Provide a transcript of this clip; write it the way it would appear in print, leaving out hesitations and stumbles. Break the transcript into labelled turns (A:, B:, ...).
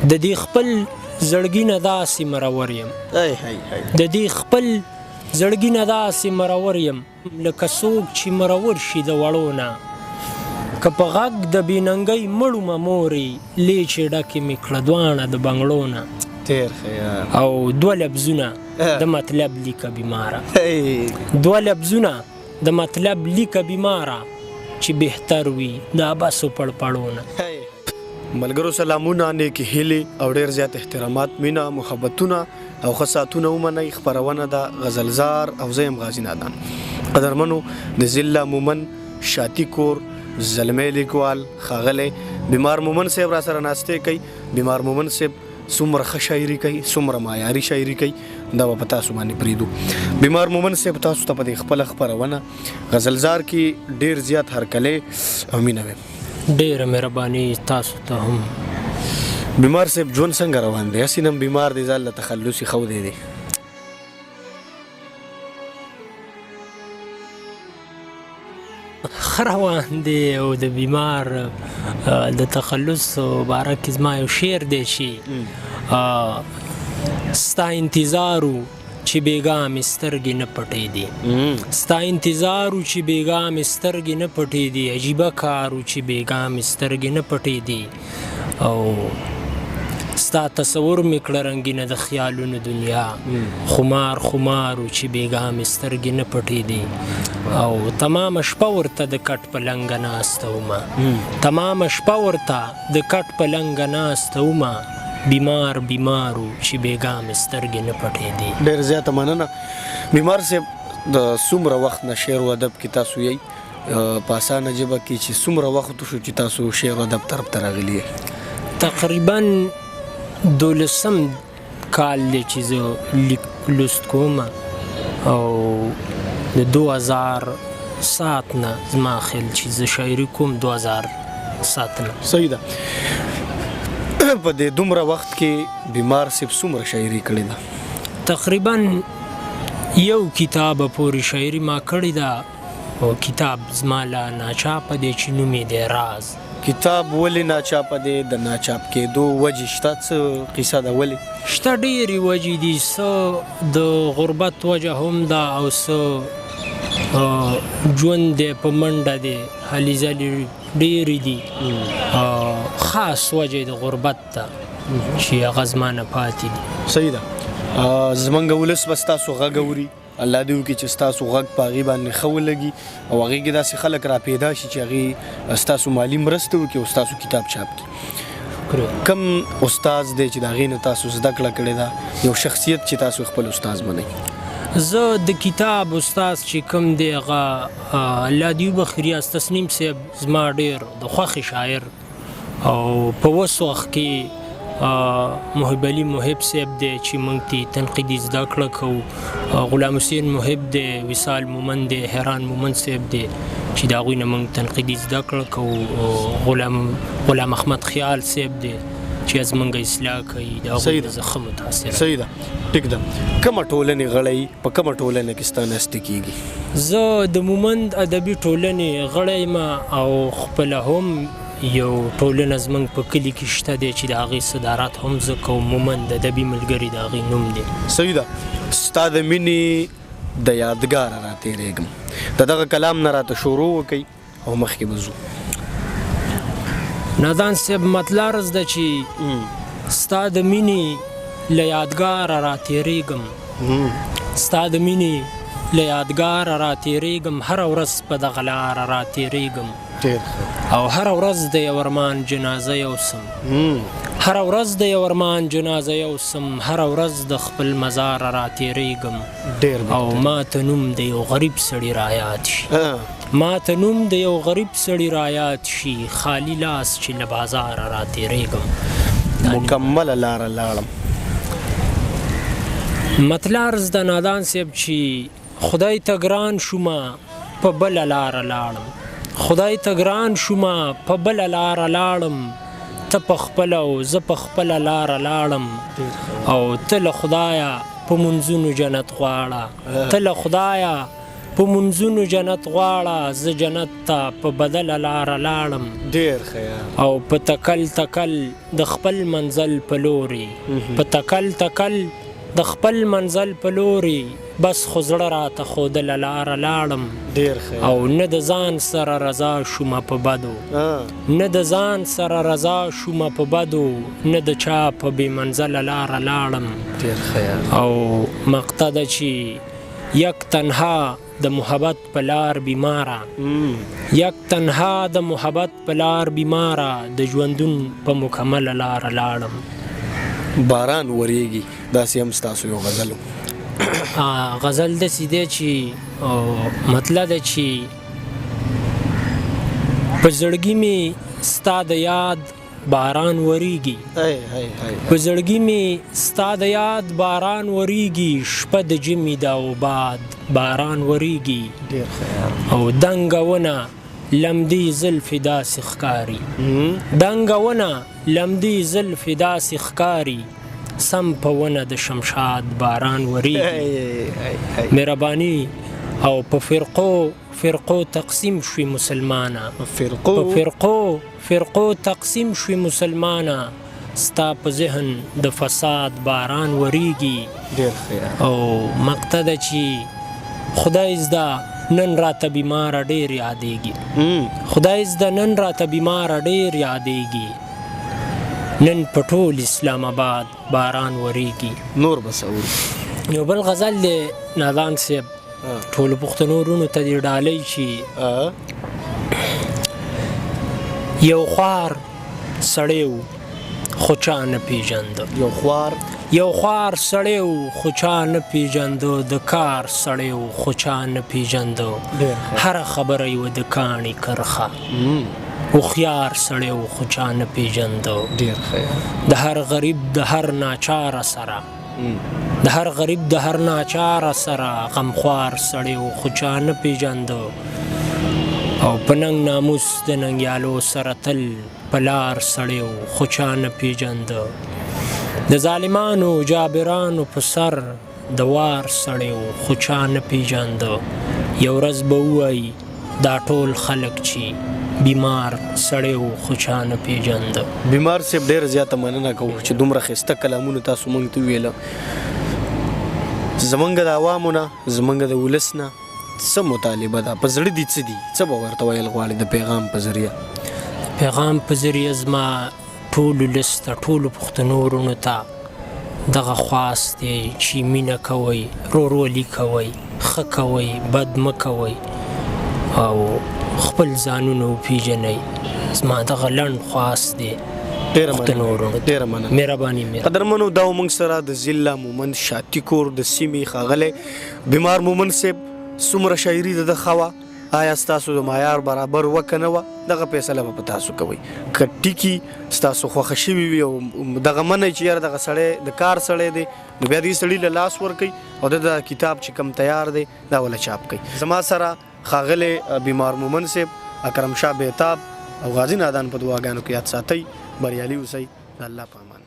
A: د دې خپل زړګي نه داسې مرور یم د دې خپل زړګي نه داسې مرور یم لکه څوک چې مرور شي د وړو نه که په غږ د بېننګۍ مړو مه مورې لیچې ډکې مې کړه دواړه د بنګړو نه او دوه لفظونه د مطلب لیکه بیماره دوه لفظونه د مطلب لیکه بیماره چې بهتر وي د بسو پړپړونه
B: ملګرو سلامونه نیکې هیلې او ډېر زیات احترامات مینه محبتونه او ښه ساعتونه ومنئ خپرونه ده غزلزار او زه یم غازي نادان قدرمنو د ضلع مومن شاتی کور زلمی لیکوال ښاغلی بیمار مومن صاحب را سره ناستې کوي بیمار مومن صاحب څومره ښه شاعري کوي څومره معیاري شاعري کوي دا به په تاسو باندې پرېږدو بیمار مومن صاحب تاسو ته په دې خپله خپرونه غزلزار کې ډېر زیات هرکلی او مینه ویم
A: ډېره مهرباني تاسو ته هم
B: بیمار صاحب ژوند څنګه روان دی هسې نم بیمار دی ځان له تخلصي ښودی دی
A: ښه روان دی او د بیمار د تخلص باره کې زما یو شعر دی چې ستا انتظارو چې بېګا مې سترګې نه پټېدې ستا انتظارو چې بېګا مې سترګې نه پټېدې عجیبه کارو چې بېګا مې سترګې نه پټېدې او ستا تصور مې کړه رنګینه د خیالونو دنیا خمار خمارو چې بېګا مې سترګې نه پټېدې او تمامه شپه ورته د کټ په لنګه ناسته ومه تمامه شپه ورته د کټ په لنګه ناسته ومه بیمار بیمارو چې بېګا مې سترګې نه پټېدې
B: ډېر زیاته مننه بیمار صاحب د څومره وخت نه شعر و ادب کې تاسو یئ په اسانه ژبه کې چې څومره وخت وشو چې تاسو شعر و ادب طرف ته راغلي یئ
A: تقریبا 12 کال دی چې زه لوست کوم او د 2007 نه زما خیال چې زه شاعري کوم 2007 نه
B: صحیح ده په دې دومره وخت کې بیمار صاحب څومره شاعري کړې ده
A: تقریبا یو کتاب پورې شاعري ما کړې ده او کتاب زما لا ناچاپه دی چې نوم یې دی راز
B: کتاب ولې ناچاپه دی د ناچاپ کېدو وجې شته څه قصه ده ولې
A: شته ډېرې وجې دي څه د غربت وجه هم ده او څه ژوند دی په منډه دی هلې ځلې ډېرې دي خاص وجه د غربت ته چې هغه زما نه پاتې دي
B: صحیح ده زمونږ ولس به ستاسو غږ اوري الله دې وکړي چې ستاسو غږ په هغې باندې ښه ولګي او هغې کې داسې خلک را پیدا شي چې هغې ستاسو مالي مرسته وکړي او ستاسو کتاب چاپ کړي کم استاز دی چې د هغې نه تاسو زده کړه کړې ده یو شخصیت چې تاسو خپل استاز منئ
A: زه د کتاب استاز چې کوم دی هغه الله دې وبخښي ریاض تسنیم صاحب زما ډېر د خوښې شاعر او په اوس وخت کې محب علي محب صاحب دی چې موږ ته تنقیدي زده کړه کوو غلام حسین محب دی وصال مومن دی حیران مومن صاحب دی چې د هغوی نه موږ تنقیدي زده کړه کوو غلام احمد خیال صاحب دی چې زموږ اصلاح کوي د هغوی نه زه ښه متاثره
B: صحیح ده ټیک ده کومه ټولنې غړی په کومه ټولنه کې ستا ناستې کېږي
A: زه د مومند ادبي ټولنې غړی یم او خپله هم یو ټولنه زموږ په کلي کې شته دی چې د هغې صدارت هم زه کوم مومند ادبي ملګري د هغې نوم دی
B: صحیح ده ستا د مینې د یادګاره راتېرېږم د دغه کلام نه راته شروع وکئ او مخکې به ځو
A: نادان صاحب مطلع عرض ده چې ستا د مینې له یادګاره راتېرېږم ستا د مینې له یادګاره راتېرېږم هره ورځ په دغه لاره راتېرېږم او هره ورځ د یو ارمان جنازه یوسم هره ورځ د یو ارمان جنازه یوسم هره ورځ د خپل مزاره راتېرېږم او ما ته نوم د یو غریب سړي رایاد شي ما ته نوم د یو غریب سړي رایاد شي خالی لاس چې له بازاره راتېرېږم
B: مکمله لاره لاړم
A: مطلع عرض د نادان صاحب چې خدای ته ګران شومه په بله لاره لاړم خدای ته ګران شومه په بله لاره لاړم ته په خپله او زه په خپله لاره لاړم او ته له خدایه په منځونو جنت غواړه ته له خدایه په منځونو جنت غواړه زه جنت ته په بدله لاره لاړم
B: ډیر ښه
A: او په تکل تکل د خپل منزل په لورې په تکل تکل د خپل منزل په لورې بس خو زړه راته ښودله لاره لاړم
B: ډیر ښه
A: او نه د ځان سره رضا شومه په بدو نه د ځان سره رضا شومه په بدو نه د چا په بې منزله لاره لاړم
B: ډیر ښه
A: او مقطع ده چې یک تنها د محبت په لار بیماره یک تنها د محبت په لار بیماره د ژوندون په مکمله لاره لاړم
B: باران وریږي داسې هم ستاسو یو غزل
A: غزل داسې دی چې مطلب ده چې په زړګي مې ستا د یاد باران وریږي په زړګي مې ستا د یاد باران وریږي شپه د ژمي ده او باد باران وریږي او دنګه ونه لمدی زلفې داسې ښکاري دنګه ونه لمدی زلفې داسې ښکاري سم په ونه د شمشاد باران وریږي مهرباني او په فرقو تقسیم شوي مسلمانه په فرقو تقسیم شوي مسلمانه ستا په ذهن د فساد باران وریږي او مقطع ده چې خدای زده نن راته بیماره ډیر یادېږي خدای زده نن راته بیماره ډیر یادېږي نن په ټول اسلام آباد باران وریږي
B: نور بس اورو
A: یو بل غزل دی نادان صاحب ټولو پښتنو وروڼو ته دې ډالۍ چې یو خوار سړی و خو چا نه پیژنده یو خوار سړی و خو چا نه پیژنده د کار سړی و خو چا نه پیژنده هره خبره یې و د کاڼي کرښه هوښیار سړی و خو چا نه پیژنده د هر غریب د هر ناچاره سره د هر غریب د هر ناچاره سره غمخوار سړی و خو چا نه پیژنده او په ننګ ناموس د ننګیالو سره تل په لار سړی و خو چا نه پیژنده د ظالمانو جابرانو په سر د وار سړی و خو چا نه پیژنده یو ورځ به ووایي دا ټول خلک چې بیمار سړی و خو چا نه پیژنده
B: بیمار صاحب ډېره زیاته مننه کوو چې دومره ښایسته کلامونه تاسو موږ ته وویله زمونږ د عوامو نه زمونږ د ولس نه څه مطالبه ده په زړه دي څه دي څه به ورته ویل غواړي د پیغام په ذریعه
A: پیغام په ذریعه زما ټولو ولس ته ټولو پښتنو وروڼو ته دغه خواست دی چې مینه کوئ ورورولي کوئ ښه کوئ بد مه کوئ او خپل ځانونه وپېژنئ زما دغه لنډ خواست دی
B: ډېره مننه
A: مهرباني
B: قدرمنو دا موږ سره د ضلع مومند شاتی کور د سیمې ښاغلی بیمار مومند صاحب څومره شاعري د ده ښه وه آیا ستاسو د معیار برابر وه که نه وه دغه فیصله به په تاسو کوئ که ټکي ستاسو خوښه شوي وي او دغه منئ چې یاره دغه سړی د کار سړی دی نو بیا دې سړي له لاس ورکوئ او د کتاب چې کم تیار دی دا وله چاپ کوئ زما سره ښاغلی بیمار مومند صاحب اکرم شاه بیتاب او غازي نادان په دعاګانو کې یاد ساتئ بریالي اوسئ د الله په امان